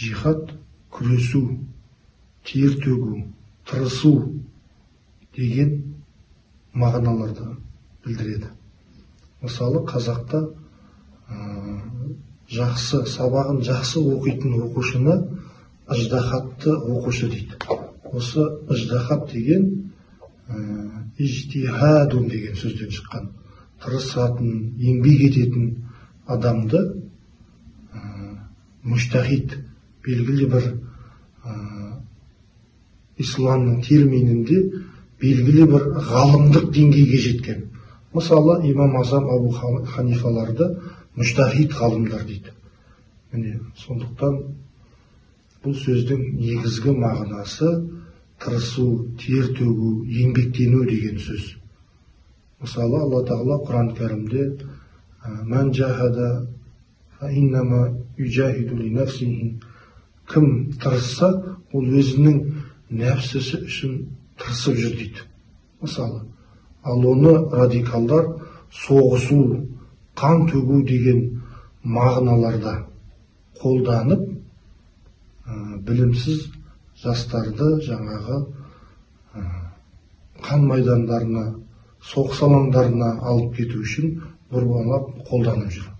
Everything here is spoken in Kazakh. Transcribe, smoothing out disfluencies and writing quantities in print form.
жихад күресу, тер төгу, тырысу деген мағыналарды білдіреді. Мысалы, қазақта жақсы, сабағын жақсы оқитын оқушыны ыждахатты оқушы дейді. Осы ыждахат деген ижтихадун деген сөзден шыққан. Тырысатын, еңбек ететін адамды муштахид, белгілі бір исламның терминінде белгілі бір ғалымдық деңгейге жеткен. Мысалы, имам Азам Абу Ханифаларды муштахид ғалымдар дейді. Міне, сондықтан бұл сөздің негізгі мағынасы тырысу, тер төгу, еңбектену деген сөз. Мысалы, Алла Тағала Құран кәрімде «Мән жахада фа иннама юджахиду ли нафсихи». Кім тырысса, ол өзінің нәпсісі үшін тырысып жүр дейді. Мысалы, ал оны радикалдар соғысу, қан төгу деген мағыналарда қолданып, білімсіз жастарды жаңағы қан майдандарына, соғыс алаңдарына алып кету үшін бұрмалап қолданып жүр.